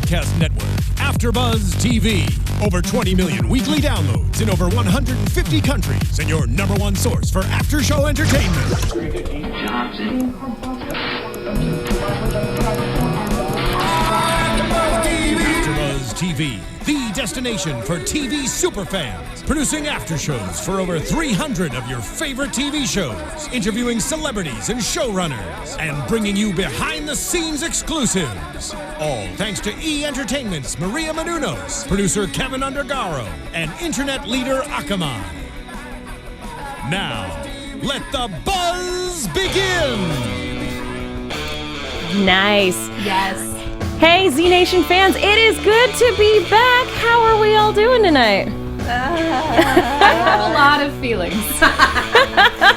broadcast network, AFTERBUZZ TV. Over 20 million weekly downloads in over 150 countries, and your number one source for after-show entertainment. AFTERBUZZ TV, the destination for TV superfans, producing after-shows for over 300 of your favorite TV shows, interviewing celebrities and showrunners, and bringing you behind-the-scenes exclusives. All thanks to E! Entertainment's Maria Menounos, producer Kevin Undergaro, and internet leader Akamai. Now, let the buzz begin! Nice. Yes. Hey, Z Nation fans, it is good to be back. How are we all doing tonight? I have a lot of feelings.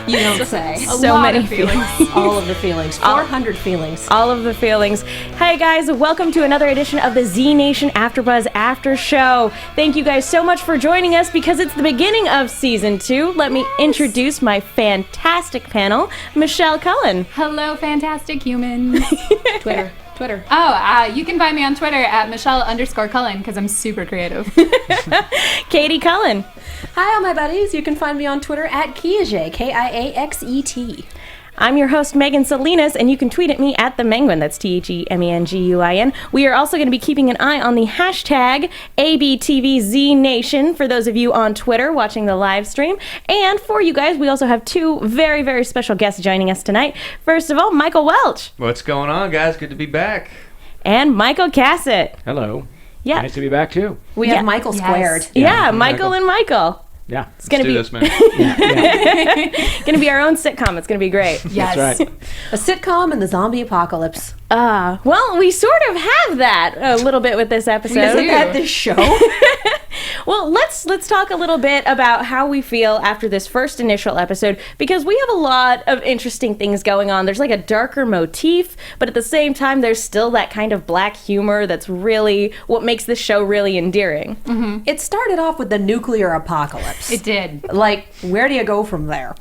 You don't say. So many feelings. All of the feelings. 400 feelings. All of the feelings. Hey guys, welcome to another edition of the Z Nation AfterBuzz After Show. Thank you guys so much for joining us because it's the beginning of season 2. Let me introduce my fantastic panel, Michelle Cullen. Hello, fantastic humans. Twitter. Oh, you can find me on Twitter at Michelle_Cullen because I'm super creative. Katie Cullen. Hi, all my buddies. You can find me on Twitter at Kiaxet, Kiaxet. I'm your host, Megan Salinas, and you can tweet at me at @themenguin. That's TheMenguin. We are also going to be keeping an eye on the hashtag ABTVZNation for those of you on Twitter watching the live stream. And for you guys, we also have two very, very special guests joining us tonight. First of all, Michael Welch. What's going on, guys? Good to be back. And Michael Cassutt. Hello. Yeah. Nice to be back, too. We have Michael squared. Yeah, Michael and Michael. Yeah. It's going to be this, man. going to be our own sitcom. It's going to be great. Yes. That's right. A sitcom in the zombie apocalypse. Well, we sort of have that a little bit with this episode. Isn't that this show? Well, let's talk a little bit about how we feel after this first initial episode, because we have a lot of interesting things going on. There's like a darker motif, but at the same time, there's still that kind of black humor that's really what makes this show really endearing. Mm-hmm. It started off with the nuclear apocalypse. It did. Like, where do you go from there?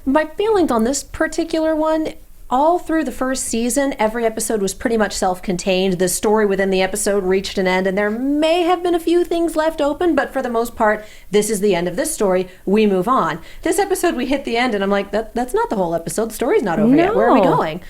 My feelings on this particular one, all through the first season, every episode was pretty much self-contained. The story within the episode reached an end, and there may have been a few things left open, but for the most part, this is the end of this story. We move on. This episode, we hit the end, and I'm like, that's not the whole episode. The story's not over yet. Where are we going?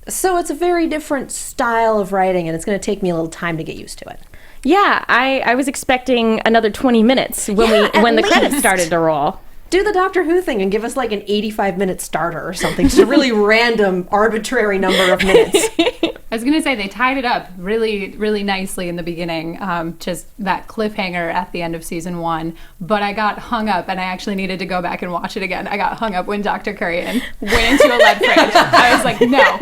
So it's a very different style of writing, and it's going to take me a little time to get used to it. Yeah, I was expecting another 20 minutes when the credits started to roll. Do the Doctor Who thing and give us like an 85-minute starter or something. Just a really random, arbitrary number of minutes. I was going to say they tied it up really, really nicely in the beginning, just that cliffhanger at the end of season 1. But I got hung up, and I actually needed to go back and watch it again. I got hung up when Dr. Currian went into a lead fridge. I was like, no,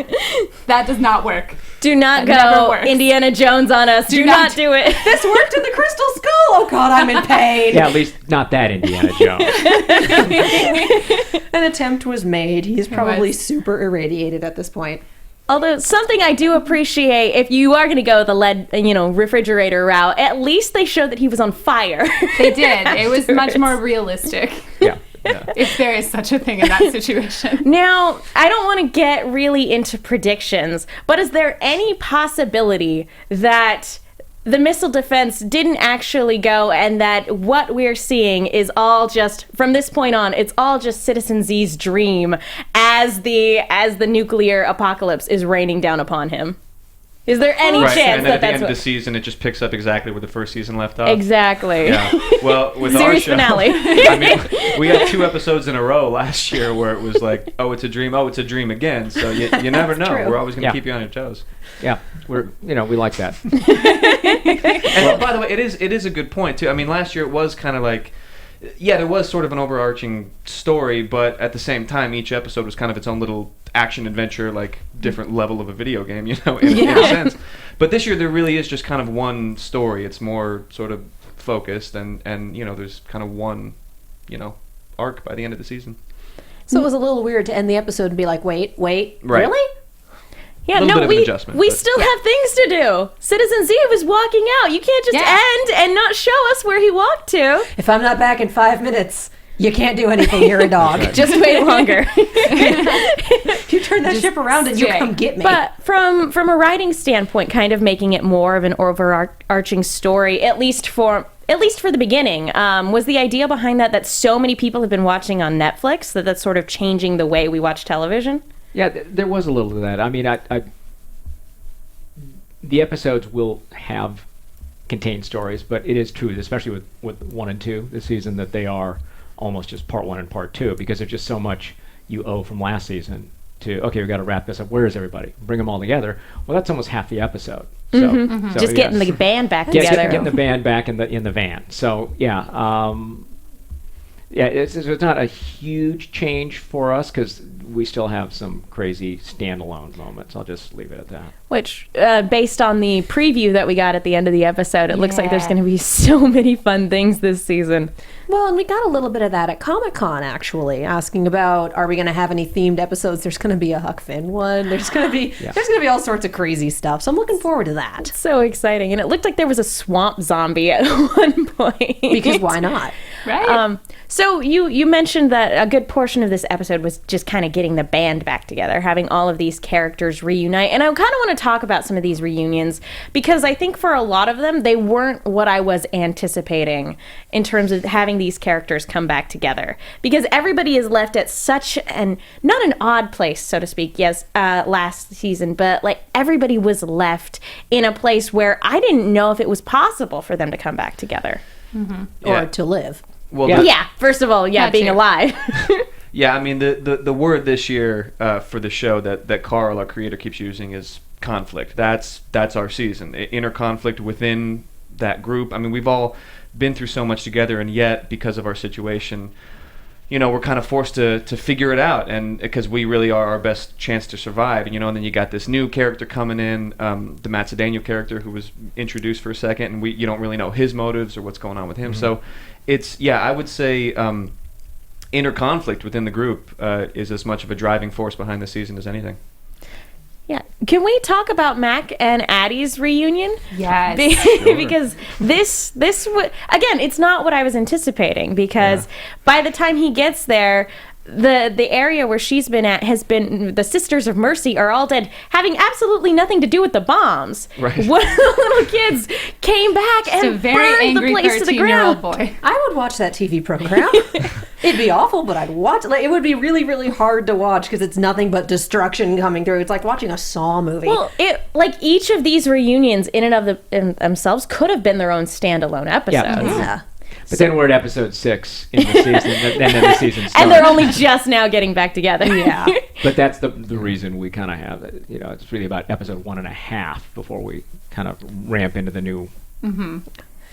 that does not work. Do not go Indiana Jones on us. Do not do it. This worked in the Crystal Skull. Oh, God, I'm in pain. Yeah, at least not that Indiana Jones. An attempt was made. He's probably super irradiated at this point. Although something I do appreciate, if you are going to go the lead, refrigerator route, at least they showed that he was on fire. They did. It was much more realistic. Yeah. If there is such a thing in that situation. Now, I don't want to get really into predictions, but is there any possibility that the missile defense didn't actually go and that what we're seeing is all just, from this point on, it's all just Citizen Z's dream as the nuclear apocalypse is raining down upon him? Is there any chance and that at the that's end what... of the season, it just picks up exactly where the first season left off? Exactly. Yeah. Well, with our Series show, finale. I mean, we had 2 episodes in a row last year where it was like, oh, it's a dream again. So you never know. True. We're always going to keep you on your toes. Yeah, we like that. And by the way, it is a good point too. I mean, last year it was kind of like, yeah, there was sort of an overarching story, but at the same time, each episode was kind of its own little action adventure, like different level of a video game, in a sense. But this year there really is just kind of one story. It's more sort of focused, and there's kind of one, arc by the end of the season. So it was a little weird to end the episode and be like, wait, Right. really? Yeah, bit no, of an adjustment, we but- still have things to do. Citizen Z was walking out. You can't just end and not show us where he walked to. If I'm not back in 5 minutes, You can't do anything. You're a dog. Just wait longer. You turn that ship around and you come get me. But from a writing standpoint, kind of making it more of an overarching story, at least for the beginning, was the idea behind that so many people have been watching on Netflix that's sort of changing the way we watch television? Yeah, there was a little of that. I mean, the episodes will contain stories, but it is true, especially with 1 and 2 this season, that they are almost just part 1 and part 2, because there's just so much you owe from last season to, okay, we got to wrap this up. Where is everybody? Bring them all together. Well, that's almost half the episode. So, Just getting the band back together. Getting the band back in the van. So yeah, it's not a huge change for us because we still have some crazy standalone moments. I'll just leave it at that. Which, based on the preview that we got at the end of the episode, it looks like there's going to be so many fun things this season. Well, and we got a little bit of that at Comic-Con, actually, asking about, are we going to have any themed episodes? There's going to be a Huck Finn one. There's going to be all sorts of crazy stuff. So I'm looking forward to that. So exciting. And it looked like there was a swamp zombie at one point. Because why not? Right. So you mentioned that a good portion of this episode was just kind of getting the band back together, having all of these characters reunite. And I kind of want to talk about some of these reunions because I think for a lot of them, they weren't what I was anticipating in terms of having these characters come back together. Because everybody is left at such not an odd place, so to speak, yes, last season, but like everybody was left in a place where I didn't know if it was possible for them to come back together. Or to live. Well, Yeah, first of all, being alive. Yeah, I mean, the word this year for the show that Carl, our creator, keeps using is conflict. That's our season. Inner conflict within that group. I mean, we've all been through so much together, and yet, because of our situation, we're kind of forced to figure it out, and because we really are our best chance to survive. And then you got this new character coming in, the Matt Cedeno character, who was introduced for a second, and you don't really know his motives or what's going on with him. So it's, I would say inner conflict within the group is as much of a driving force behind the season as anything. Yeah. Can we talk about Mac and Addie's reunion? Yes. Because this again, it's not what I was anticipating, because by the time he gets there, the area where she's been at has been, the Sisters of Mercy are all dead, having absolutely nothing to do with the bombs. Right. One of the little kids came back Just and a very burned the angry place to the 13-year-old ground. boy. I would watch that TV program. It'd be awful, but I'd watch. Like, it would be really, really hard to watch because it's nothing but destruction coming through. It's like watching a Saw movie. Well, each of these reunions in and of themselves could have been their own standalone episodes. Yeah. But then we're at episode 6 in the season, and then the season starts. And they're only just now getting back together. Yeah. But that's the reason we kind of have it. It's really about episode 1.5 before we kind of ramp into the new.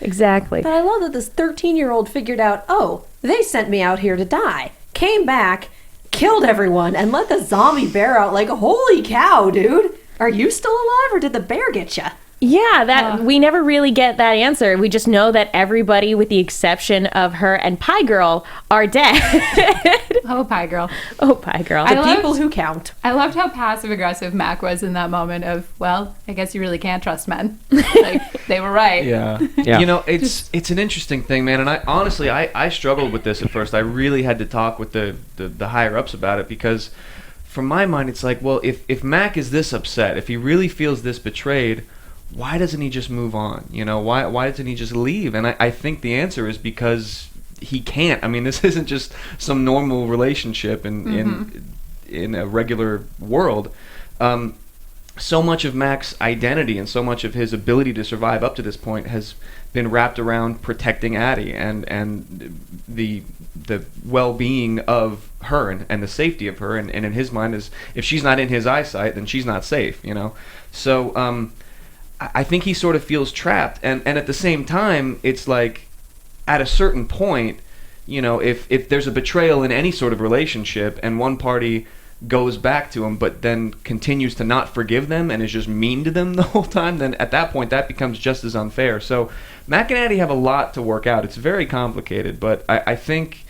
Exactly. But I love that this 13-year-old figured out, oh, they sent me out here to die. Came back, killed everyone, and let the zombie bear out. Like, holy cow, dude. Are you still alive, or did the bear get you? Yeah, we never really get that answer. We just know that everybody, with the exception of her and Pie Girl, are dead. Oh, Pie Girl. Oh, Pie Girl. I The loved- people who count. I loved how passive-aggressive Mac was in that moment of, well, I guess you really can't trust men. Like, they were right. Yeah. It's an interesting thing, man, and I honestly I struggled with this at first. I really had to talk with the higher ups about it, because from my mind it's like, well, if Mac is this upset, if he really feels this betrayed, why doesn't he just move on? Why doesn't he just leave? And I think the answer is because he can't. I mean, this isn't just some normal relationship in a regular world. So much of Mac's identity and so much of his ability to survive up to this point has been wrapped around protecting Addie and the well-being of her and the safety of her. And in his mind, is if she's not in his eyesight, then she's not safe. So I think he sort of feels trapped, and at the same time, it's like, at a certain point, if there's a betrayal in any sort of relationship, and one party goes back to him, but then continues to not forgive them and is just mean to them the whole time, then at that point, that becomes just as unfair. So Mac and Addie have a lot to work out. It's very complicated, but I think,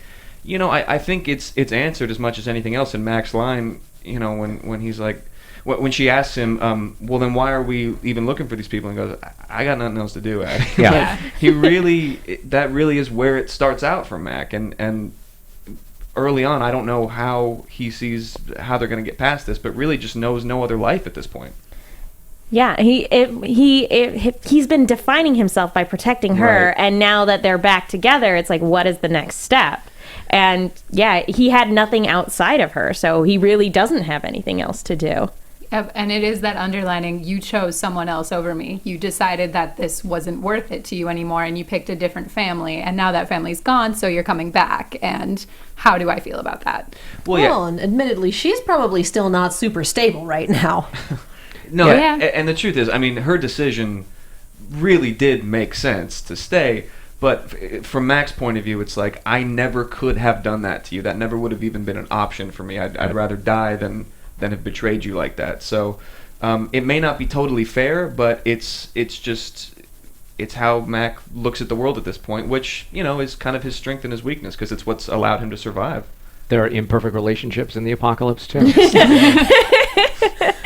I think it's answered as much as anything else in Mac's line, when he's like, when she asks him, well, then why are we even looking for these people? And he goes, I got nothing else to do, Addie. Yeah. That really is where it starts out for Mac. And early on, I don't know how he sees how they're going to get past this, but really just knows no other life at this point. Yeah, he's been defining himself by protecting her, Right. and now that they're back together, it's like, what is the next step? And yeah, he had nothing outside of her, so he really doesn't have anything else to do. And it is that underlining, you chose someone else over me. You decided that this wasn't worth it to you anymore, and you picked a different family, and now that family's gone, so you're coming back. And how do I feel about that? Well, and admittedly, she's probably still not super stable right now. No, Yeah. and the truth is, I mean, her decision really did make sense to stay, but from Mac's point of view, it's like, I never could have done that to you. That never would have even been an option for me. I'd rather die than have betrayed you like that. So it may not be totally fair, but it's how Mac looks at the world at this point, which, you know, is kind of his strength and his weakness, because it's what's allowed him to survive. There are imperfect relationships in the apocalypse too.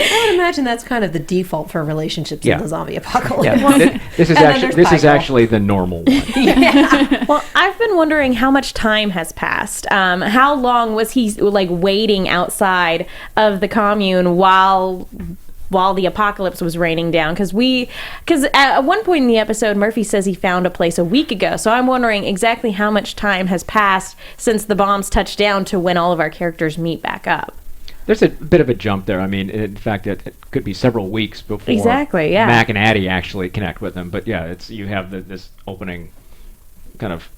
I would imagine that's kind of the default for relationships in the zombie apocalypse. Yeah. This is actually the normal one. Well, I've been wondering how much time has passed. How long was he like waiting outside of the commune while the apocalypse was raining down? Because at one point in the episode, Murphy says he found a place a week ago. So I'm wondering exactly how much time has passed since the bombs touched down to when all of our characters meet back up. There's a bit of a jump there. I mean, in fact, it could be several weeks before Mac and Addie actually connect with them. But yeah, you have this opening kind of,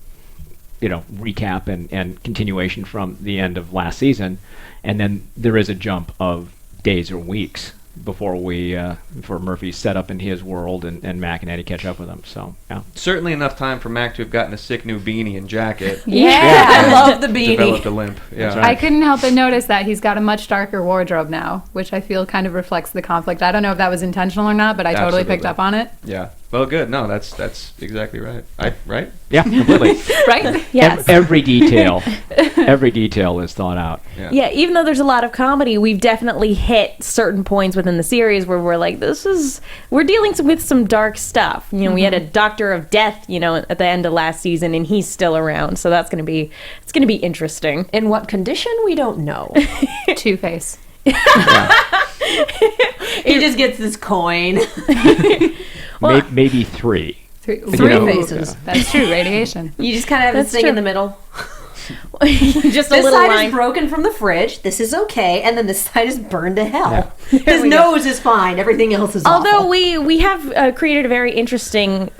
you know, recap and continuation from the end of last season, and then there is a jump of days or weeks before for Murphy set up in his world and Mac and Addie catch up with him. So yeah, Certainly enough time for Mac to have gotten a sick new beanie and jacket. I love the beanie. Developed a limp. Yeah. That's right. I couldn't help but notice that he's got a much darker wardrobe now, which I feel kind of reflects the conflict. I don't know if that was intentional or not, but I totally picked up on it. Yeah. Well, good. No, that's exactly right. Right? yeah, completely. Right? Yes. Every detail is thought out. Yeah, even though there's a lot of comedy, we've definitely hit certain points within the series where we're like, we're dealing with some dark stuff. You know, we had a Doctor of Death, you know, at the end of last season, and he's still around. So it's going to be interesting. In what condition, we don't know. Two-Face. He just gets this coin. Maybe three. Three faces. That's true, radiation. You just kind of have this thing in the middle. Just a This little side line. is broken from the fridge. This is okay. And then this side is burned to hell. There His we go. nose is fine. Everything else is Although awful. we have created a very interesting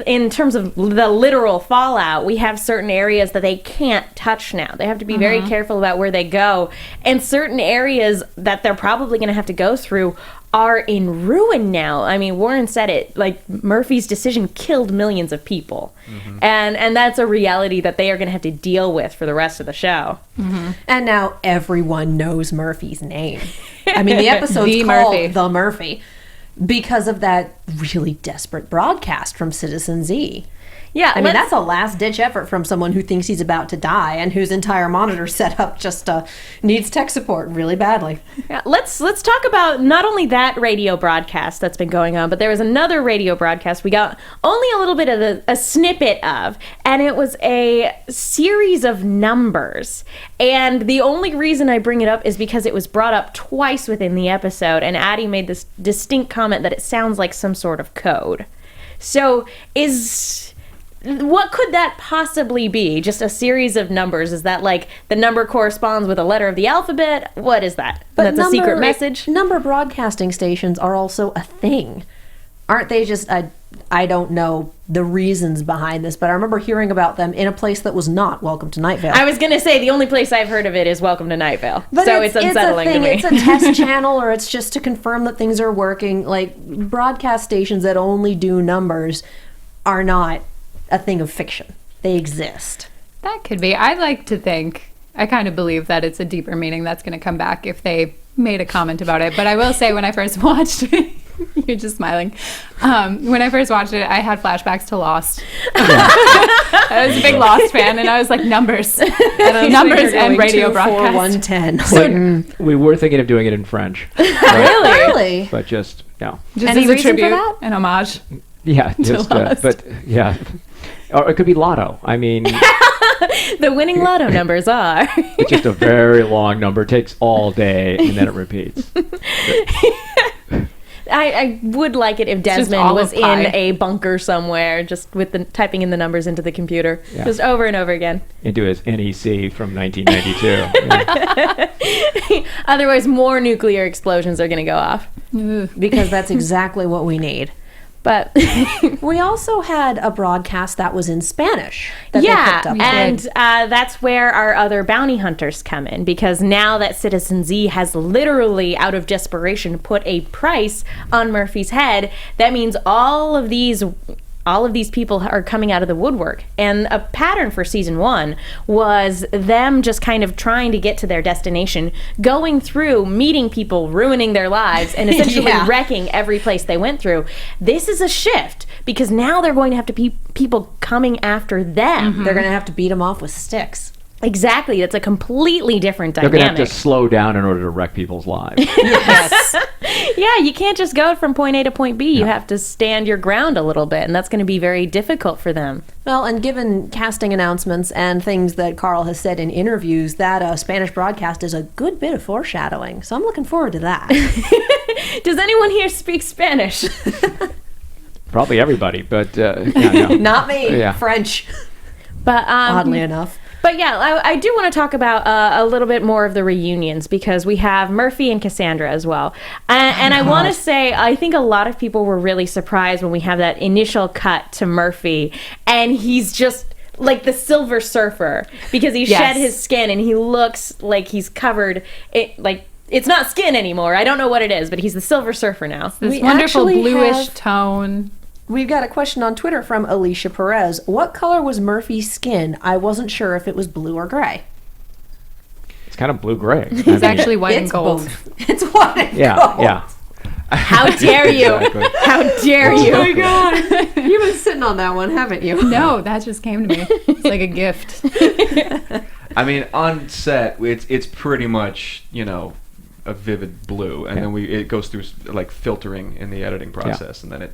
in terms of the literal fallout, we have certain areas that they can't touch now. They have to be very careful about where they go, and certain areas that they're probably going to have to go through are in ruin now. I mean, Warren said it, like, Murphy's decision killed millions of people, and that's a reality that they are going to have to deal with for the rest of the show. And now everyone knows Murphy's name. I mean, the episode's The called Murphy. The Murphy because of that really desperate broadcast from Citizen Z. Yeah, I mean, that's a last-ditch effort from someone who thinks he's about to die and whose entire monitor setup just needs tech support really badly. Yeah, let's talk about not only that radio broadcast that's been going on, but there was another radio broadcast we got only a little bit of a snippet of, and it was a series of numbers. And the only reason I bring it up is because it was brought up twice within the episode, and Addie made this distinct comment that it sounds like some sort of code. So what could that possibly be? Just a series of numbers? Is that like the number corresponds with a letter of the alphabet? What is that? That's a secret message? Number broadcasting stations are also a thing. Aren't they just, I don't know the reasons behind this, but I remember hearing about them in a place that was not Welcome to Night Vale. I was going to say the only place I've heard of it is Welcome to Night Vale. But So it's unsettling to me. It's a test channel, or it's just to confirm that things are working. Like, broadcast stations that only do numbers are not a thing of fiction. They exist. That could be. I like to think, I kind of believe that it's a deeper meaning that's going to come back if they made a comment about it. But I will say, when I first watched it, you're just smiling. When I first watched it, I had flashbacks to Lost. I was a big Lost fan, and I was like, numbers and radio broadcast. 110. We were thinking of doing it in French. Really? But just, no. Just Any as a reason for tribute, that? an homage. Yeah, just, Lost. but yeah. Or it could be Lotto. I mean, The The winning lotto numbers are. It's just a very long number. It takes all day, and then it repeats. I would like it if just Desmond all was of pi. in a bunker somewhere, just with the typing in the numbers into the computer, Yeah. just over and over again. Into his NEC from 1992. Yeah. Otherwise, more nuclear explosions are going to go off. Because that's exactly what we need. But We also had a broadcast that was in Spanish that they yeah, picked up. and that's where our other bounty hunters come in, because now that Citizen Z has literally, out of desperation, put a price on Murphy's head, that means all of these people are coming out of the woodwork. And a pattern for season 1 was them just kind of trying to get to their destination, going through, meeting people, ruining their lives, and essentially Yeah. wrecking every place they went through. This is a shift, because now they're going to have to be people coming after them. They're going to have to beat them off with sticks. Exactly. That's a completely different They're dynamic. going to have to slow down in order to wreck people's lives. Yes. Yeah, you can't just go from point A to point B. You have to stand your ground a little bit, and that's going to be very difficult for them. Well, and given casting announcements and things that Carl has said in interviews, that Spanish broadcast is a good bit of foreshadowing. So I'm looking forward to that. Does anyone here speak Spanish? Probably everybody, but yeah, no. Not me. Yeah. French, But oddly enough. But yeah, I do want to talk about a little bit more of the reunions, because we have Murphy and Cassandra as well. And I want to say, I think a lot of people were really surprised when we have that initial cut to Murphy, and he's just like the Silver Surfer, because he shed his skin and he looks like he's covered like it's not skin anymore. I don't know what it is, but he's the Silver Surfer now. This We wonderful actually bluish have- tone. We've got a question on Twitter from Alicia Perez. What color was Murphy's skin? I wasn't sure if it was blue or gray. It's kind of blue-gray. It's actually white and gold. both. It's white and Yeah, gold. yeah. How dare you? Exactly. How dare you? Oh my god. You've been sitting on that one, haven't you? No, that just came to me. It's like a gift. I mean, on set, it's pretty much, a vivid blue, and then it goes through like filtering in the editing process, and then it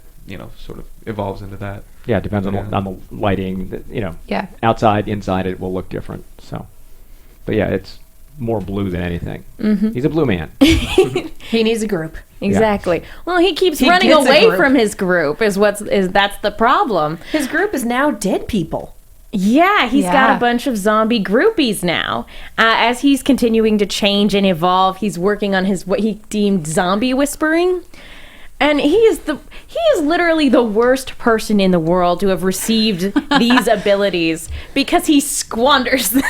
sort of evolves into that. Yeah, it depends on Yeah. the lighting. Yeah. Outside, inside, it will look different. So, but yeah, it's more blue than anything. He's a blue man. He needs a group. Exactly. Well, he keeps He running gets a away group. from his group. That's the problem. His group is now dead people. Yeah, he's got Yeah. a bunch of zombie groupies now. As he's continuing to change and evolve, he's working on what he deemed zombie whispering. And he is literally the worst person in the world to have received these abilities, because he squanders them.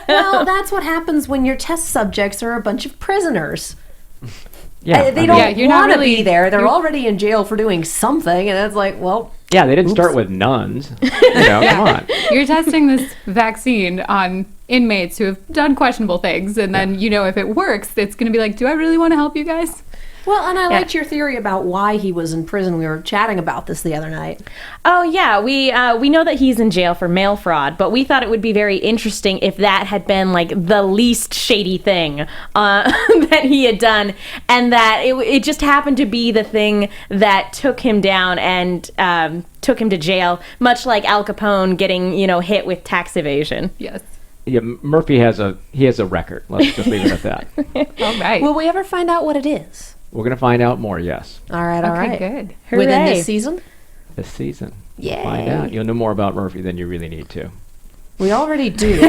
Well, that's what happens when your test subjects are a bunch of prisoners. Yeah, They I don't mean, you're not want to really- be there. They're you're- already in jail for doing something, and it's like, well, yeah, they didn't Oops. start with nuns. Come on. You're testing this vaccine on inmates who have done questionable things, and then if it works, it's going to be like, do I really want to help you guys? well, and I liked your theory about why he was in prison. We were chatting about this the other night. Oh yeah, we know that he's in jail for mail fraud, but we thought it would be very interesting if that had been like the least shady thing that he had done, and that it just happened to be the thing that took him down and took him to jail, much like Al Capone getting hit with tax evasion. Yes. Yeah, Murphy has a record. Let's just leave it at that. All right. Will we ever find out what it is? We're gonna find out more. Yes, All right, all okay, right. good. Within Hooray. this season? this season. Yay. Find out. You'll know more about Murphy than you really need to. We already do.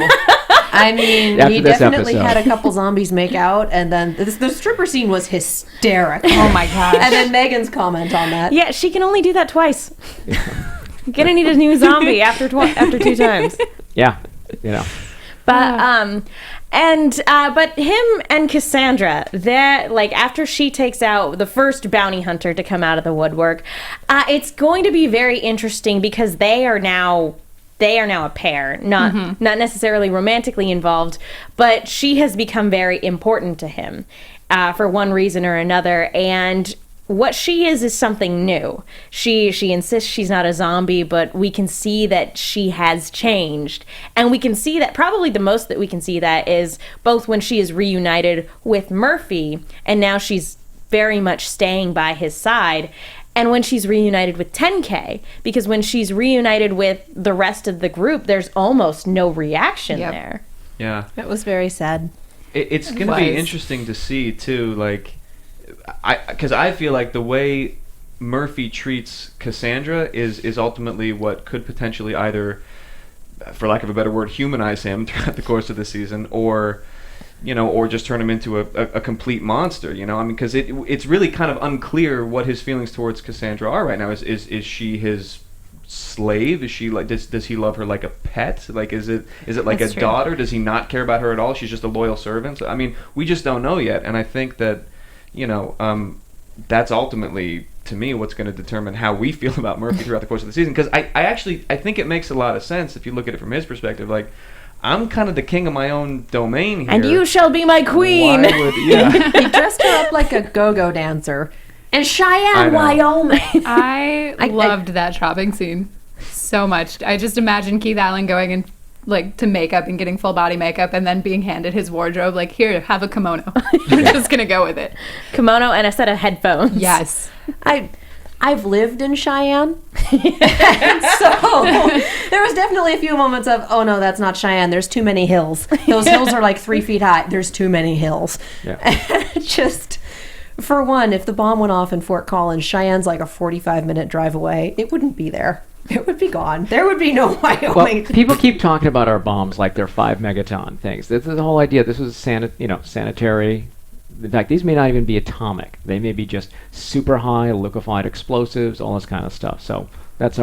I mean, After we this definitely episode. had a couple zombies make out, and then the stripper scene was hysterical. Oh my gosh. And then Megan's comment on that. Yeah, she can only do that twice. Gonna need a new zombie after 2 times. Yeah, But but him and Cassandra, they're like, after she takes out the first bounty hunter to come out of the woodwork, it's going to be very interesting, because they are now a pair, not necessarily romantically involved, but she has become very important to him for one reason or another, and what she is something new. She insists she's not a zombie, but we can see that she has changed. And we can see that, probably the most that we can see that is both when she is reunited with Murphy, and now she's very much staying by his side. and when she's reunited with 10K, because when she's reunited with the rest of the group, there's almost no reaction there. Yeah. It was very sad. It's going to be interesting to see, too, like, because I feel like the way Murphy treats Cassandra is ultimately what could potentially either, for lack of a better word, humanize him throughout the course of the season, or just turn him into a complete monster. I mean, because it's really kind of unclear what his feelings towards Cassandra are right now. Is she his slave? Is she like does he love her like a pet? Like is it like a daughter? Does he not care about her at all? She's just a loyal servant. So, I mean, we just don't know yet, and I think that that's ultimately, to me, what's going to determine how we feel about Murphy throughout the course of the season. Because I think it makes a lot of sense if you look at it from his perspective. Like, I'm kind of the king of my own domain here. And you shall be my queen. He dressed her up like a go-go dancer. In Cheyenne, Wyoming. I loved that shopping scene so much. I just imagine Keith Allen going in to makeup and getting full body makeup and then being handed his wardrobe, like, here, have a kimono. We're just gonna go with it. Kimono and a set of headphones. Yes. I've lived in Cheyenne. So there was definitely a few moments of, oh no, that's not Cheyenne. There's too many hills. Those hills are like 3 feet high. There's too many hills. Yeah. Just, for one, if the bomb went off in Fort Collins, Cheyenne's like a 45-minute drive away. It wouldn't be there. It would be gone. There would be no Wyoming. Well, people keep talking about our bombs like they're 5 megaton things. This is the whole idea. This was sanitary. In fact, these may not even be atomic. They may be just super high liquefied explosives, all this kind of stuff. So that's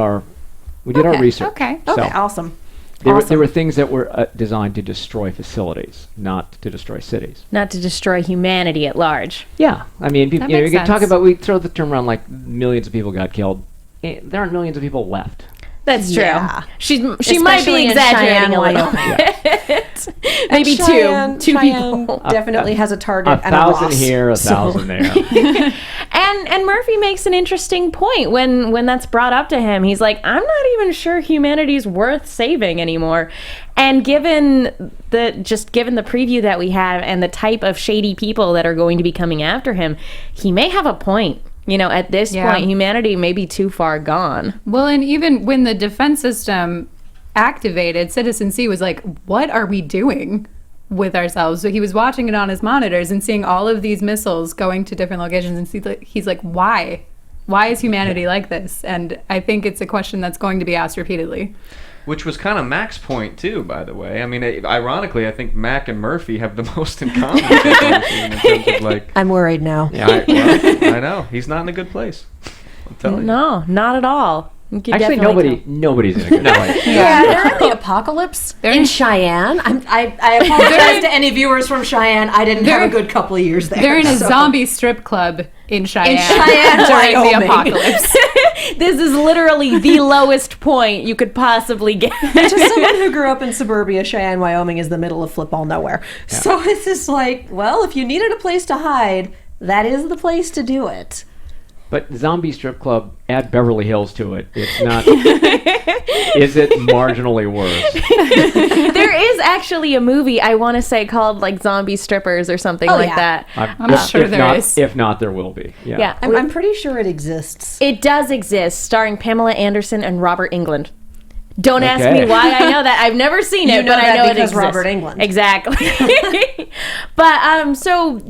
we did our research. Okay, awesome. There were things that were designed to destroy facilities, not to destroy cities. Not to destroy humanity at large. Yeah. I mean, you can talk sense. about, we throw the term around like millions of people got killed. There aren't millions of people left. That's true. Yeah. She might Especially be in exaggerating Cheyenne, a little Wyoming. Maybe Cheyenne two people. Definitely has a Target and a 1,000 Ross. here, 1,000 there. And Murphy makes an interesting point when that's brought up to him. He's like, I'm not even sure humanity's worth saving anymore. And given the preview that we have and the type of shady people that are going to be coming after him, he may have a point. At this point, humanity may be too far gone. Well, and even when the defense system activated, Citizen C was like, what are we doing with ourselves? So he was watching it on his monitors and seeing all of these missiles going to different locations, and he's like, why? Why is humanity like this? And I think it's a question that's going to be asked repeatedly. Which was kind of Mac's point, too, by the way. I mean, ironically, I think Mac and Murphy have the most in common. In terms of, like, I'm worried now. Yeah, I know. He's not in a I'm telling you. No, not not at all. Actually, nobody's in a good place. Yeah, they're in the apocalypse in Cheyenne. I apologize to any viewers from Cheyenne. I didn't have a good couple of years there. They're in a zombie strip club in Cheyenne. During the apocalypse. This is literally the lowest point you could possibly get. To someone who grew up in suburbia, Cheyenne, Wyoming is the middle of flip all nowhere. Yeah. So it's just like, well, if you needed a place to hide, that is the place to do it. But Zombie Strip Club, add Beverly Hills to it. It's not. Is it marginally worse? There is actually a movie, I want to say, called like Zombie Strippers or something that. I'm sure there is. If not, there will be. Yeah. I'm pretty sure it exists. It does exist, starring Pamela Anderson and Robert Englund. Don't ask me why I know that. I've never seen it, but I know it exists. Robert Englund. Exactly. But so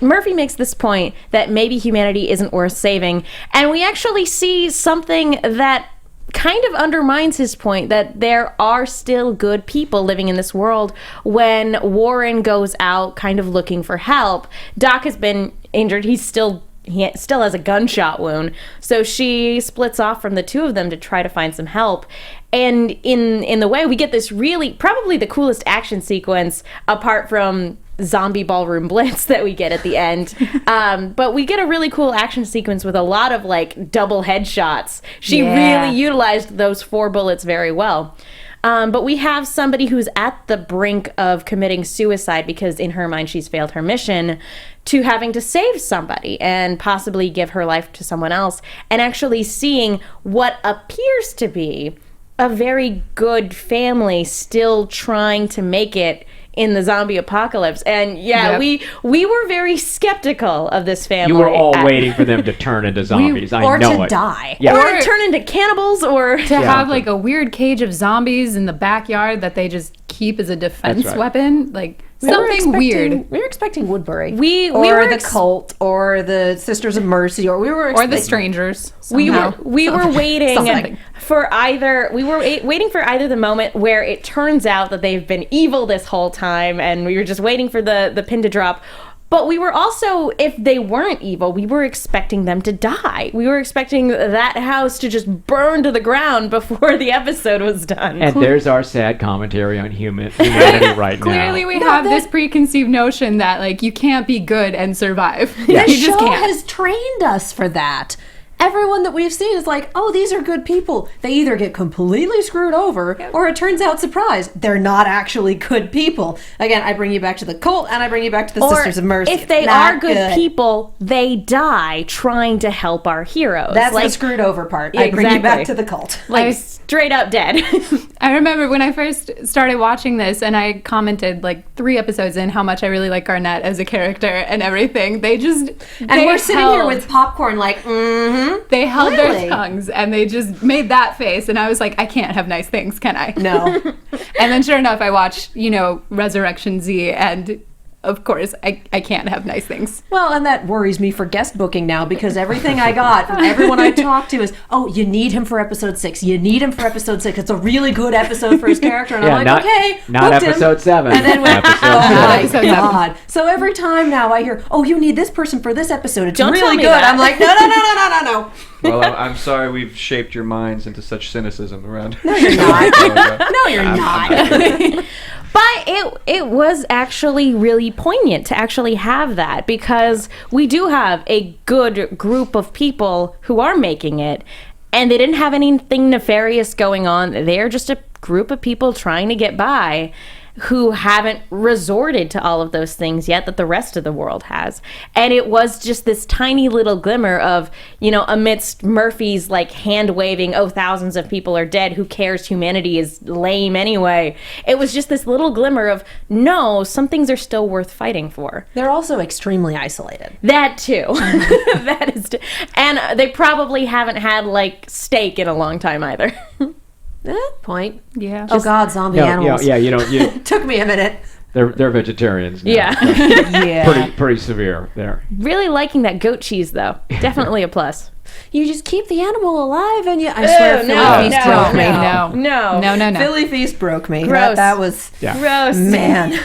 Murphy makes this point that maybe humanity isn't worth saving, and we actually see something that kind of undermines his point that there are still good people living in this world. When Warren goes out kind of looking for help, Doc has been injured. He still has a gunshot wound, so she splits off from the two of them to try to find some help. And in the way, we get this really, probably the coolest action sequence apart from Zombie Ballroom Blitz that we get at the end. But we get a really cool action sequence with a lot of like double headshots. She really utilized those 4 bullets very well. But we have somebody who's at the brink of committing suicide because in her mind she's failed her mission, to having to save somebody and possibly give her life to someone else, and actually seeing what appears to be a very good family still trying to make it in the zombie apocalypse. And Yep. we were very skeptical of this family. You were all waiting for them to turn into zombies. I or know to it. die. Yeah. Or to turn into cannibals, or To have like a weird cage of zombies in the backyard that they just keep as a defense That's right. weapon, like We were something expecting- weird. We were expecting Woodbury. We or were the ex- cult, or the Sisters of Mercy, or we were Or expecting the strangers. we were somehow. we were waiting Something. for either waiting for either the moment where it turns out that they've been evil this whole time, and we were just waiting for the pin to drop. But we were also, if they weren't evil, we were expecting them to die. We were expecting that house to just burn to the ground before the episode was done. And there's our sad commentary on humanity right now. Clearly, we have this preconceived notion that like you can't be good and survive. This You just show can't. has trained us for that. Everyone that we've seen is like, oh, these are good people. They either get completely screwed over, or it turns out, surprise, they're not actually good people. Again, I bring you back to the cult, and I bring you back to the or Sisters of Mercy. if they Not are good people, they die trying to help our heroes. That's like, the screwed over part. I bring you Exactly. back to the cult. like straight up dead. I remember when I first started watching this, and I commented like 3 episodes in how much I really like Garnett as a character and everything. They just And we're sitting here with popcorn like, mm-hmm. they held Really? their tongues and they just made that face, and I was like, I can't have nice things, can I? No. And then sure enough, I watched, Resurrection Z, and of course, I can't have nice things. Well, and that worries me for guest booking now, because everything I got from everyone I talked to is, oh, you need him for episode 6. You need him for episode 6. It's a really good episode for his character. And Yeah, I'm like, not, okay, not booked him. episode 7. And then episode oh 7. my Episode 7. God. So every time now I hear, oh, you need this person for this episode. It's Don't tell really me good. that. I'm like, no. Well, I'm sorry we've shaped your minds into such cynicism around. No, you're not. No, you're not. But it was actually really poignant to actually have that, because we do have a good group of people who are making it, and they didn't have anything nefarious going on. They're just a group of people trying to get by, who haven't resorted to all of those things yet that the rest of the world has. And it was just this tiny little glimmer of, amidst Murphy's like hand waving, oh, thousands of people are dead, who cares, humanity is lame anyway. It was just this little glimmer of, no, some things are still worth fighting for. They're also extremely isolated. That too. That is, and they probably haven't had like steak in a long time either. Point. Yeah. Oh God, zombie No, animals. you Took me a minute. they're vegetarians now. Yeah. Yeah. Pretty severe there. Really liking that goat cheese though. Definitely a plus. You just keep the animal alive, and I swear, Philly Feast broke me. No. Philly Feast broke me. Gross. That was Yeah. Gross. man.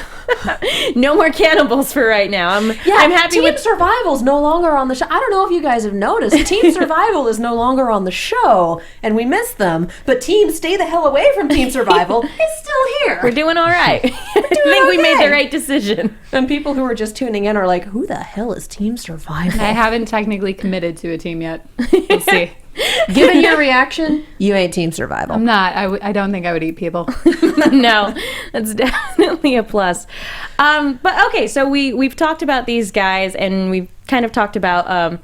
No more cannibals for right now. I'm happy Team with Survival's no longer on the show. I don't know if you guys have noticed. Team Survival is no longer on the show, and we miss them. But Team Stay the Hell Away from Team Survival is still here. We're doing all right. I think we made the right decision. And people who are just tuning in are like, who the hell is Team Survival? I haven't technically committed to a team yet. We'll see. Given your reaction, you ain't Team Survival. I'm not. I don't think I would eat people. No, that's definitely a plus. But okay, so we've talked about these guys, and we've kind of talked about a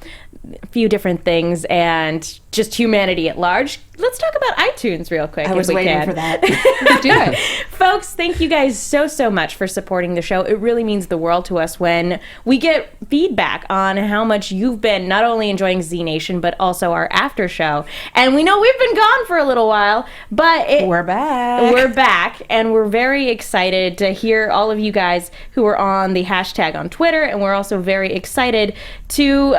few different things and just humanity at large. Let's talk about iTunes real quick. I was if we waiting can. for that. Let's do it. Folks, thank you guys so much for supporting the show. It really means the world to us when we get feedback on how much you've been not only enjoying Z Nation, but also our after show. And we know we've been gone for a little while, but We're back. We're back, and we're very excited to hear all of you guys who are on the hashtag on Twitter, and we're also very excited to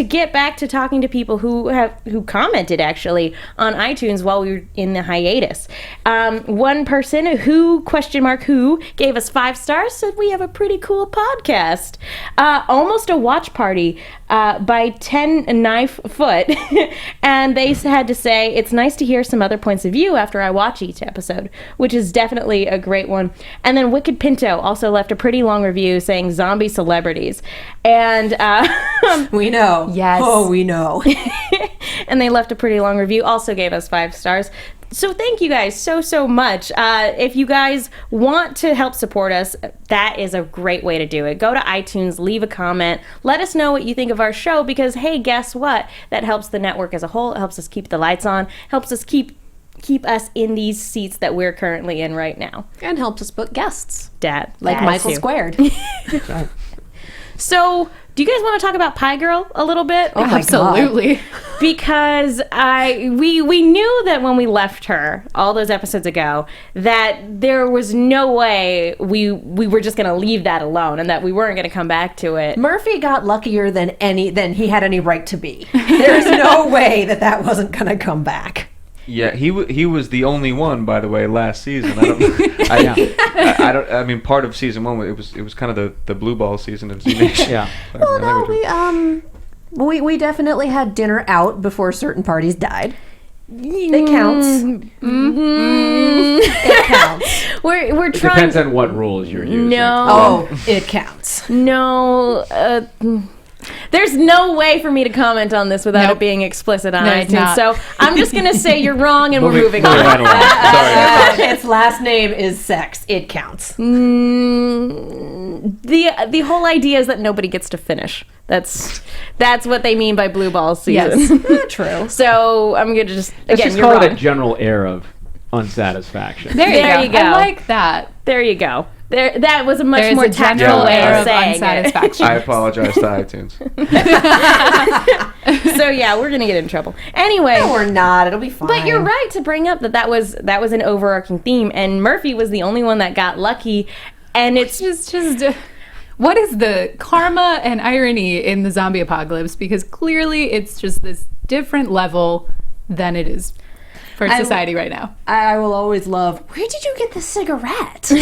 get back to talking to people who commented actually on iTunes while we were in the hiatus. One person who gave us 5 stars said we have a pretty cool podcast. Almost a watch party by 10 Knife Foot, and they had to say it's nice to hear some other points of view after I watch each episode, which is definitely a great one. And then Wicked Pinto also left a pretty long review saying zombie celebrities, and We know. Yes. Oh, we know. and they left a pretty long review, also gave us 5 stars. So thank you guys so much. If you guys want to help support us, that is a great way to do it. Go to iTunes, leave a comment, let us know what you think of our show, because hey, guess what? That helps the network as a whole. It helps us keep the lights on, helps us keep keep us in these seats that we're currently in right now. And helps us book guests. Dad. Like that Michael too. Squared. So, do you guys want to talk about Pie Girl a little bit? Oh my Absolutely. Because we knew that when we left her all those episodes ago that there was no way we were just going to leave that alone and that we weren't going to come back to it. Murphy got luckier than he had any right to be. There's no way that wasn't going to come back. Yeah, he was the only one, by the way, last season. I don't. I mean, part of season 1 it was kind of the blue ball season of Z Nation. Yeah. Well, no, we definitely had dinner out before certain parties died. It counts. It counts. We're It trying. depends on what rules you're using. No. Oh, it counts. No. There's no way for me to comment on this without Nope. it being explicit on There's iTunes. not. So I'm just going to say you're wrong and we're moving on. Right along. Sorry. Its last name is sex. It counts. The whole idea is that nobody gets to finish. That's what they mean by blue ball season. Yes. True. So I'm going to just, Let's again, just you're call wrong. it a general air of unsatisfaction. There you go. I like that. There you go. That was a much There's more a general tactful way air of of saying it. unsatisfaction. I apologize to iTunes. So yeah, we're gonna get in trouble anyway. No, we're not. It'll be fine. But you're right to bring up that was an overarching theme, and Murphy was the only one that got lucky, and it's Just what is the karma and irony in the zombie apocalypse? Because clearly it's just this different level than it is for society right now. I will always love, where did you get the cigarette?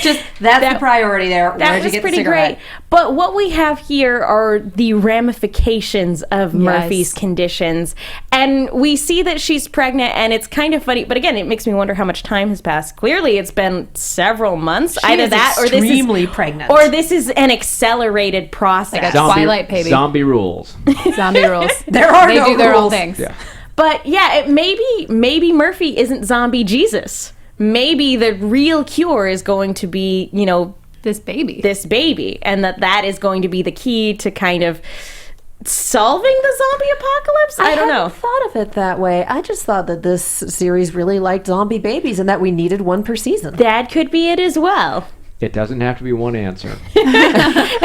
Just, that's the priority there. Where that did you was get pretty the cigarette? great. But what we have here are the ramifications of Murphy's conditions. And we see that she's pregnant, and it's kind of funny. But again, it makes me wonder how much time has passed. Clearly, it's been several months. She is extremely pregnant. Or this is an accelerated process. Like a Twilight baby. Zombie rules. Zombie rules. There are They no do their own rules. things. Yeah. But yeah, maybe Murphy isn't zombie Jesus. Maybe the real cure is going to be, This baby. this baby, and that is going to be the key to kind of solving the zombie apocalypse. I don't know. hadn't thought of it that way. I just thought that this series really liked zombie babies and that we needed one per season. That could be it as well. It doesn't have to be one answer. A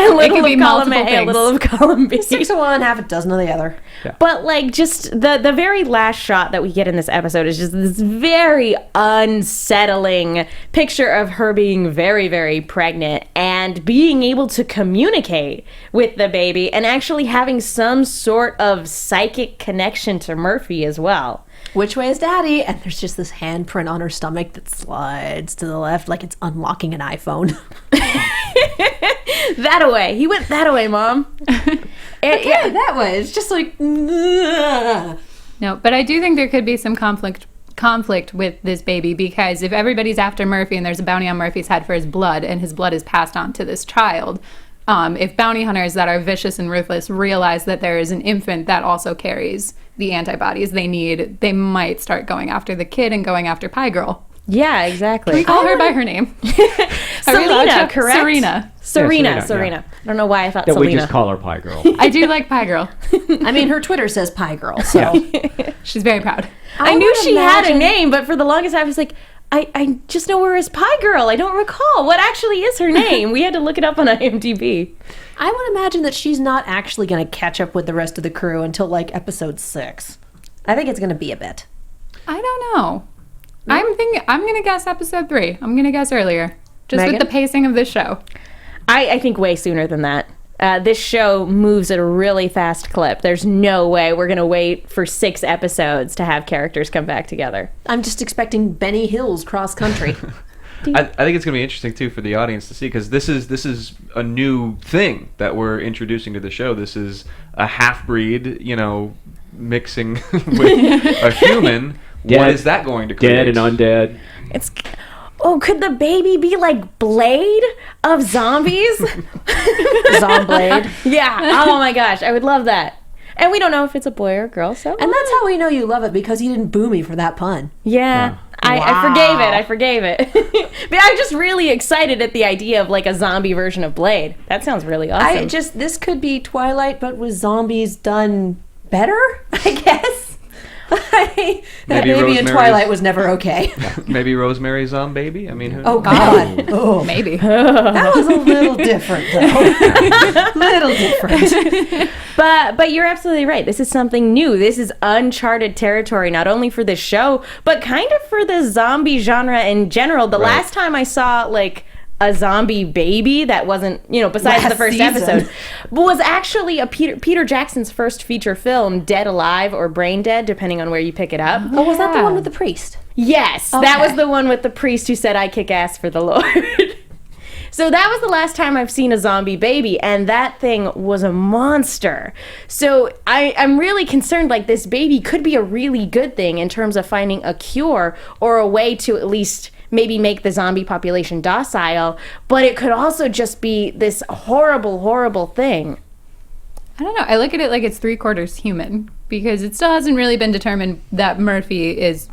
little could be of column multiple A, a things. little of column B. 6 of one, half a dozen of the other. But like just the very last shot that we get in this episode is just this very unsettling picture of her being very, very pregnant and being able to communicate with the baby and actually having some sort of psychic connection to Murphy as well. Which way is Daddy? And there's just this handprint on her stomach that slides to the left like it's unlocking an iPhone. That away. He went that away, Mom. Yeah, that way. It's just like... No, but I do think there could be some conflict with this baby, because if everybody's after Murphy and there's a bounty on Murphy's head for his blood and his blood is passed on to this child, if bounty hunters that are vicious and ruthless realize that there is an infant that also carries the antibodies they need, they might start going after the kid and going after Pie Girl. Yeah, exactly. Can we call her by her name? Selena, correct? Serena. Serena. I don't know why I thought That Selena. we just call her Pie Girl. I do like Pie Girl. I mean, her Twitter says Pie Girl, so... She's very proud. I knew would she had a imagine- name, but for the longest time I was like, I just know her as Pie Girl. I don't recall what actually is her name. We had to look it up on IMDb. I would imagine that she's not actually going to catch up with the rest of the crew until, like, episode 6. I think it's going to be a bit. I don't know. I'm going to guess episode 3. I'm going to guess earlier. Just Megan? with the pacing of this show. I think way sooner than that. This show moves at a really fast clip. There's no way we're going to wait for 6 episodes to have characters come back together. I'm just expecting Benny Hill's cross country. I think it's going to be interesting too for the audience to see, because this is a new thing that we're introducing to the show. This is a half breed, mixing with a human. What Dead. is that going to create? Dead and undead. Could the baby be like Blade of zombies? Zomblade. Yeah. Oh my gosh, I would love that. And we don't know if it's a boy or a girl, so. And that's how we know you love it, because you didn't boo me for that pun. Yeah. I forgave it. But I'm just really excited at the idea of like a zombie version of Blade. That sounds really awesome. This could be Twilight, but with zombies done better, I guess. Maybe in Rosemary's- Twilight was never okay. Maybe Rosemary's Zombie. I mean, who Oh knows? God. Oh. Maybe. That was a little different, though. Little different. But you're absolutely right. This is something new. This is uncharted territory, not only for this show, but kind of for the zombie genre in general. The Right. last time I saw like a zombie baby that wasn't, besides Last the first season. episode, was actually a Peter Jackson's first feature film, Dead Alive or Brain Dead, depending on where you pick it up. Oh, was that the Yeah. one with the priest? Yes, that was the one with the priest who said, "I kick ass for the Lord." So that was the last time I've seen a zombie baby, and that thing was a monster. So I'm really concerned, like, this baby could be a really good thing in terms of finding a cure or a way to at least maybe make the zombie population docile, but it could also just be this horrible, horrible thing. I don't know. I look at it like it's 3/4 human because it still hasn't really been determined that Murphy is,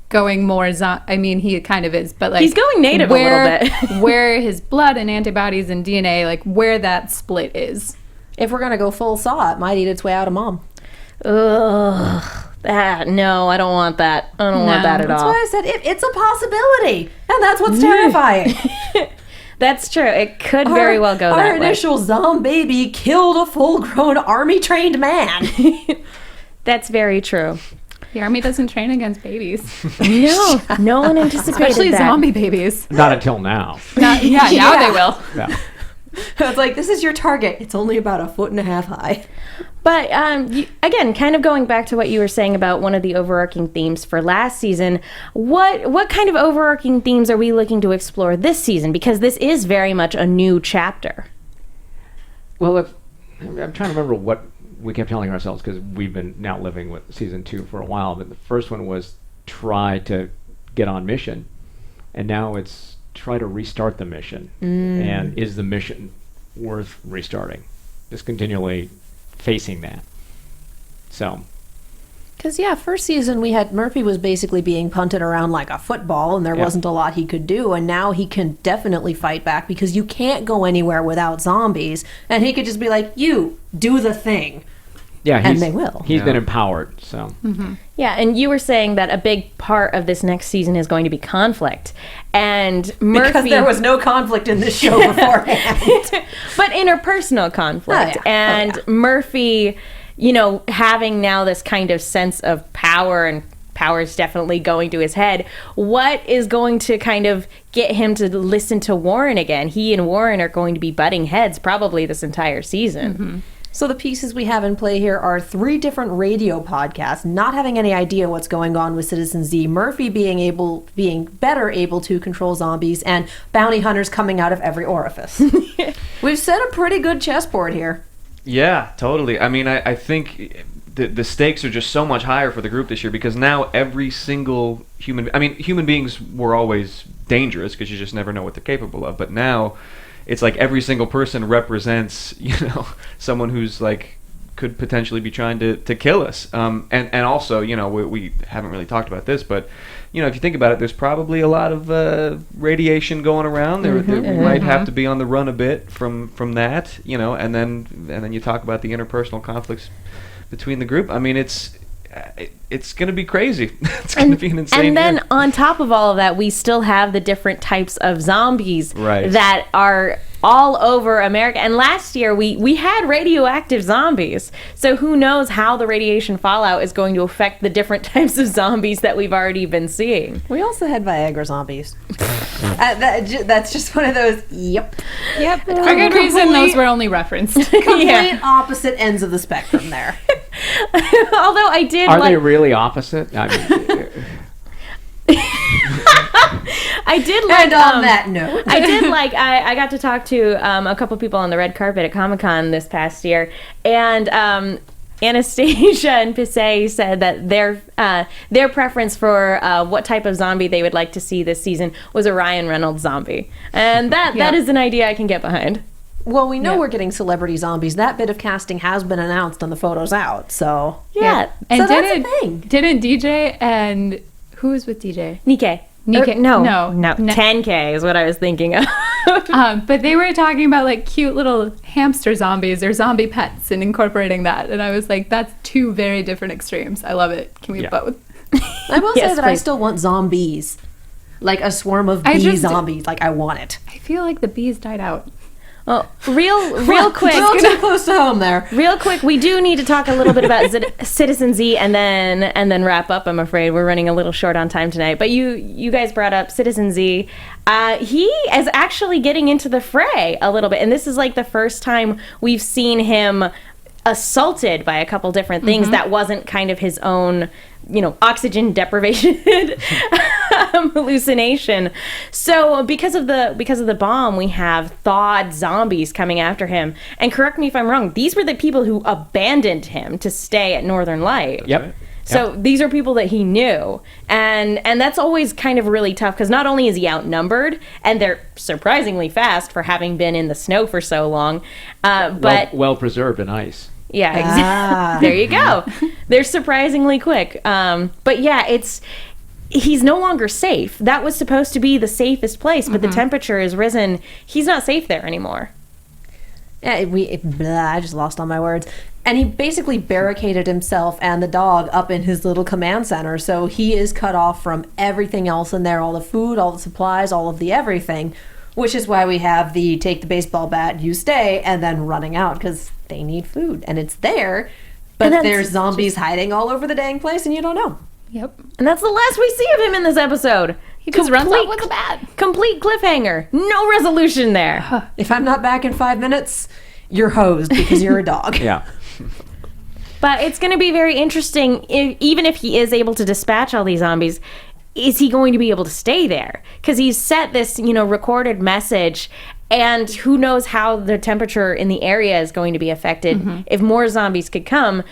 going more I mean, he kind of is, but like He's going native a little bit. where his blood and antibodies and DNA, like where that split is. If we're gonna go full saw, it might eat its way out of Mom. Ugh. No, I don't want that. I don't want that at That's all. why I said it's a possibility, and that's what's terrifying. That's true. It could very well go Our that way. initial zombie baby killed a full-grown army-trained man. That's very true. The army doesn't train against babies, No one anticipated especially that. zombie babies. Not until now. Now they will. Yeah. It's like, this is your target. It's only about 1.5 feet high. But again, kind of going back to what you were saying about one of the overarching themes for last season, what kind of overarching themes are we looking to explore this season? Because this is very much a new chapter. Well, I'm trying to remember what we kept telling ourselves because we've been now living with season 2 for a while. But the first one was try to get on mission, and now it's try to restart the mission. And is the mission worth restarting? Just continually facing that. So. Because, first season we had Murphy was basically being punted around like a football, and there wasn't a lot he could do. And now he can definitely fight back because you can't go anywhere without zombies. And he could just be like, you, do the thing. Yeah, And they will. He's been empowered, so. Yeah, and you were saying that a big part of this next season is going to be conflict. And Murphy... Because there was no conflict in this show beforehand. but interpersonal conflict. Oh, yeah. And Murphy, having now this kind of sense of power, and power is definitely going to his head, what is going to kind of get him to listen to Warren again? He and Warren are going to be butting heads probably this entire season. So the pieces we have in play here are 3 different radio podcasts, not having any idea what's going on with Citizen Z, Murphy being better able to control zombies, and bounty hunters coming out of every orifice. We've set a pretty good chessboard here. Yeah, totally. I mean, I think the stakes are just so much higher for the group this year because now every single human beings were always dangerous because you just never know what they're capable of. But now it's like every single person represents, someone who's like could potentially be trying to kill us. And also, we haven't really talked about this, but if you think about it, there's probably a lot of radiation going around. We might have to be on the run a bit from that, and then you talk about the interpersonal conflicts between the group. I mean, it's going to be crazy. It's going to be an insane And then year. on top of all of that, we still have the different types of zombies Right. that are all over America. And last year we had radioactive zombies. So who knows how the radiation fallout is going to affect the different types of zombies that we've already been seeing. We also had Viagra Zombies. That's just one of those, yep. For good reason, those were only referenced. Complete opposite ends of the spectrum there. Although I did Are they really opposite? I mean, I did like And on that note, I did like I got to talk to a couple people on the red carpet at Comic-Con this past year, and Anastasia and Pisay said that their preference for what type of zombie they would like to see this season was a Ryan Reynolds zombie, and that is an idea I can get behind. well, we know we're getting celebrity zombies. That bit of casting has been announced and the photos out, so Yeah. And so that's a thing. didn't DJ and who was with DJ? Nikkei. No, 10K 10K is what I was thinking of. But they were talking about like cute little hamster zombies or zombie pets and incorporating that, and I was like, that's two very different extremes. I love it. Can we have both? I will say that I please. still want zombies. Like a swarm of bee zombies. Like, I want it. I feel like the bees died out. Well, real quick. A little too close to home there. Real quick, we do need to talk a little bit about Citizen Z and then wrap up. I'm afraid we're running a little short on time tonight. But you guys brought up Citizen Z. He is actually getting into the fray a little bit, and this is like the first time we've seen him assaulted by a couple different things that wasn't kind of his own, oxygen deprivation hallucination. So because of the bomb, we have thawed zombies coming after him. And correct me if I'm wrong, these were the people who abandoned him to stay at Northern Light. Yep. So these are people that he knew, and that's always kind of really tough because not only is he outnumbered, and they're surprisingly fast for having been in the snow for so long, but well preserved in ice. yeah, exactly. There you go. They're surprisingly quick. But yeah, he's no longer safe. That was supposed to be the safest place, but the temperature has risen. He's not safe there anymore. Yeah, I just lost all my words. And he basically barricaded himself and the dog up in his little command center. So he is cut off from everything else in there, all the food, all the supplies, all of the everything, which is why we have the take the baseball bat, you stay, and then running out because they need food. And it's there, but there's zombies hiding all over the dang place and you don't know. Yep. And that's the last we see of him in this episode. He just runs off with a bat. Complete cliffhanger. No resolution there. If I'm not back in 5 minutes, you're hosed because you're a dog. Yeah. But it's going to be very interesting, even if he is able to dispatch all these zombies, is he going to be able to stay there? Because he's set this, recorded message, and who knows how the temperature in the area is going to be affected if more zombies could come.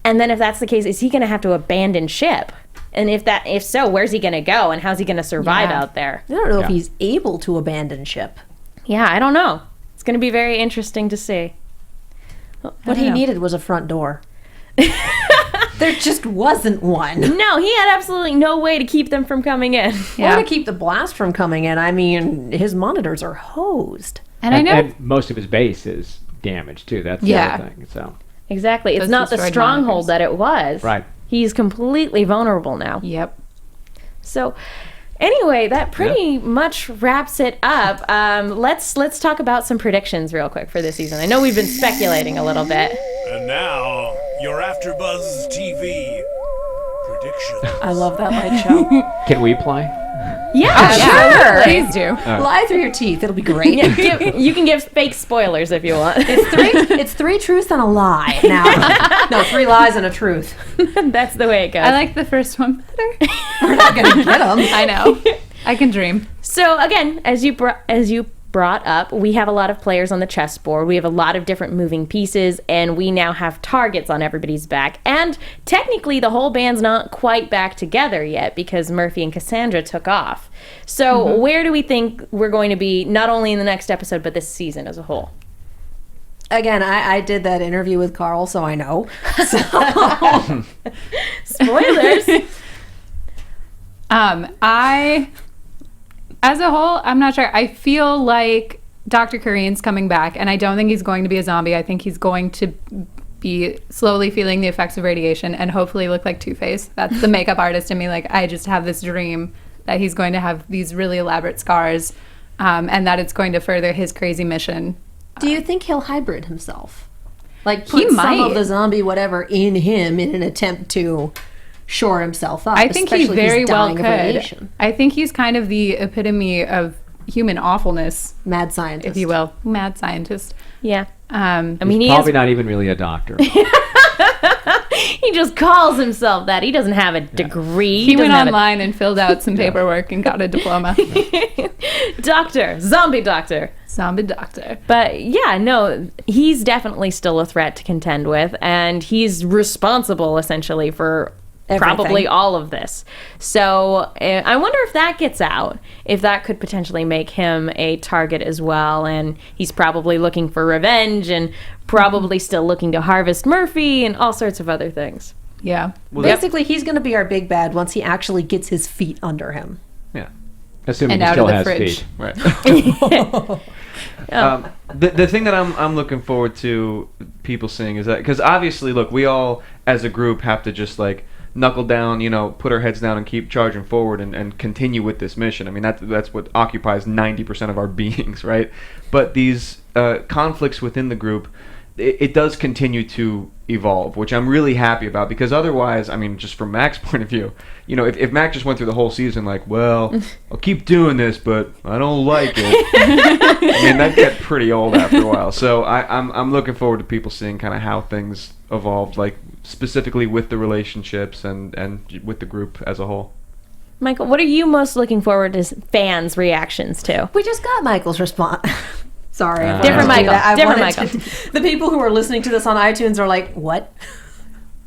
And then if that's the case, is he going to have to abandon ship? And if so, where's he going to go, and how's he going to survive out there? I don't know if he's able to abandon ship. Yeah, I don't know. It's going to be very interesting to see. What he needed was a front door. There just wasn't one. No, he had absolutely no way to keep them from coming in. Or to keep the blast from coming in. I mean, his monitors are hosed. And I know And most of his base is damaged too. That's the other thing. So Exactly. It's Those not the destroyed stronghold monitors. that it was. Right. He's completely vulnerable now. Yep. So anyway, that pretty much wraps it up. Let's talk about some predictions real quick for this season. I know we've been speculating a little bit. And now, your AFTERBUZZ TV predictions. I love that light show. can we play? Yeah, sure. Please do. Lie through your teeth. It'll be great. You can give fake spoilers if you want. It's three truths and a lie. Now, no, 3 lies and a truth. That's the way it goes. I like the first one better. We're not gonna get them. I know. I can dream. So again, as you brought up, we have a lot of players on the chessboard. We have a lot of different moving pieces, and we now have targets on everybody's back. And technically, the whole band's not quite back together yet because Murphy and Cassandra took off. So where do we think we're going to be, not only in the next episode, but this season as a whole? Again, I did that interview with Carl, so I know. Spoilers. As a whole, I'm not sure. I feel like Dr. Kareem's coming back, and I don't think he's going to be a zombie. I think he's going to be slowly feeling the effects of radiation and hopefully look like Two-Face. That's the makeup artist in me. Like, I just have this dream that he's going to have these really elaborate scars, and that it's going to further his crazy mission. Do you think he'll hybrid himself? Like, He put some might. of the zombie whatever in him in an attempt to shore himself up? I think he especially if very he's well dying of could. radiation. I think he's kind of the epitome of human awfulness, Mad scientist. if you will. Mad scientist. Yeah. I mean, He's he probably not even really a doctor. he just calls himself that. He doesn't have a degree. He went doesn't have a online and filled out some paperwork and got a diploma. doctor, zombie doctor. Zombie doctor. But yeah, no, he's definitely still a threat to contend with, and he's responsible essentially for probably all of this. So I wonder if that gets out, if that could potentially make him a target as well. And he's probably looking for revenge and probably still looking to harvest Murphy and all sorts of other things. Yeah. Well, Basically, he's going to be our big bad once he actually gets his feet under him. Yeah. Assuming and he out still of the has fridge. feet. Right. The thing that I'm looking forward to people seeing is that, because obviously, look, we all as a group have to just like knuckle down, put our heads down and keep charging forward and continue with this mission. I mean, that's what occupies 90% of our beings, right? But these conflicts within the group, it does continue to evolve, which I'm really happy about, because otherwise, I mean, just from Mac's point of view, if Mac just went through the whole season like, well, I'll keep doing this, but I don't like it. I mean, that'd get pretty old after a while. So I'm looking forward to people seeing kind of how things evolved, like specifically with the relationships and with the group as a whole. Michael, what are you most looking forward to fans' reactions to? We just got Michael's response. Sorry. Different Michael. Different Michael. The people who are listening to this on iTunes are like, what?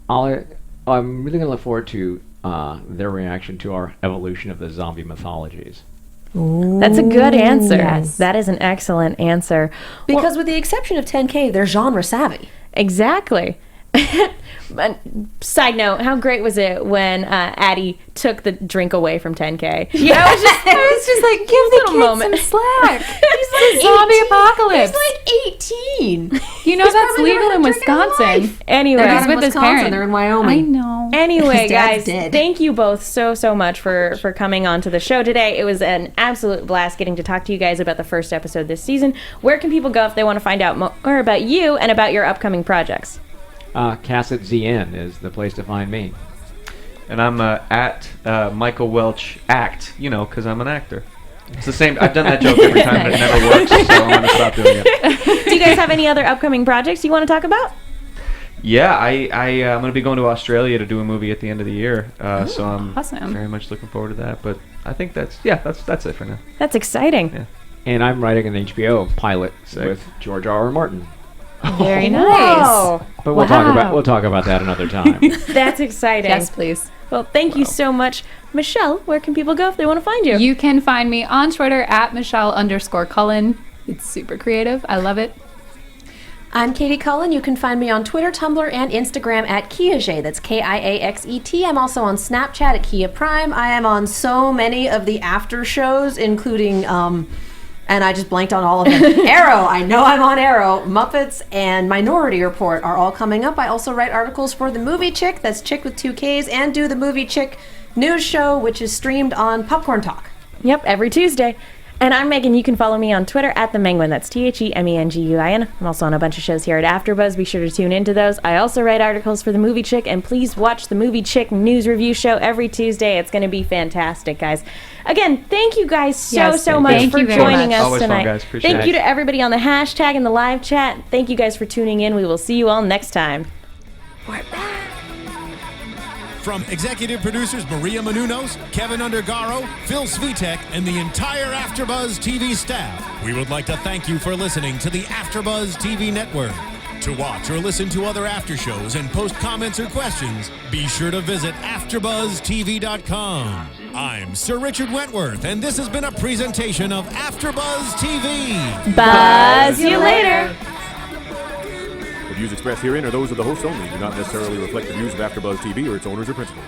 I'm really going to look forward to their reaction to our evolution of the zombie mythologies. That's a good answer. Yes. That is an excellent answer. Because with the exception of 10K, they're genre savvy. Exactly. But side note, how great was it when Addie took the drink away from 10K? Yeah, I was just like, give the kid moment. some slack. He's like zombie apocalypse. He's like 18. You know that's legal in Wisconsin. Anyway, They're not He's in with his Wisconsin, parent. they're in Wyoming. I know. Anyway, His dad's guys, dead. thank you both so much for coming on to the show today. It was an absolute blast getting to talk to you guys about the first episode this season. Where can people go if they want to find out more about you and about your upcoming projects? Cassutt ZN is the place to find me. And I'm at Michael Welch Act, because I'm an actor. It's the same. I've done that joke every time, but it never works, so I'm going to stop doing it. Do you guys have any other upcoming projects you want to talk about? Yeah, I'm going to be going to Australia to do a movie at the end of the year, so I'm awesome. very much looking forward to that. But I think that's it for now. That's exciting. Yeah. And I'm writing an HBO pilot Sick. with George R.R. Martin. Very nice. Whoa. But we'll talk about that another time. That's exciting. Yes, please. Well, thank you so much. Michelle, where can people go if they want to find you? You can find me on Twitter at Michelle_Cullen. It's super creative. I love it. I'm Katie Cullen. You can find me on Twitter, Tumblr, and Instagram at Kiaxet. That's Kiaxet. I'm also on Snapchat at Kia Prime. I am on so many of the after shows, including, and I just blanked on all of them. Arrow, I know I'm on Arrow. Muppets and Minority Report are all coming up. I also write articles for The Movie Chick, that's Chick with 2 Ks, and do The Movie Chick news show, which is streamed on Popcorn Talk. Yep, every Tuesday. And I'm Megan. You can follow me on Twitter at TheMenguin. That's TheMenguin. I'm also on a bunch of shows here at AfterBuzz. Be sure to tune into those. I also write articles for The Movie Chick, and please watch The Movie Chick news review show every Tuesday. It's going to be fantastic, guys. Again, thank you guys so much thank for you very joining much. us Always fun, tonight. guys. Appreciate Thank it. you to everybody on the hashtag and the live chat. Thank you guys for tuning in. We will see you all next time. From executive producers Maria Menounos, Kevin Undergaro, Phil Svitek, and the entire AfterBuzz TV staff, we would like to thank you for listening to the AfterBuzz TV network. To watch or listen to other after shows and post comments or questions, be sure to visit AfterBuzzTV.com. I'm Sir Richard Wentworth, and this has been a presentation of AfterBuzz TV. Buzz you later. The views expressed herein are those of the hosts only, do not necessarily reflect the views of AfterBuzz TV or its owners or principals.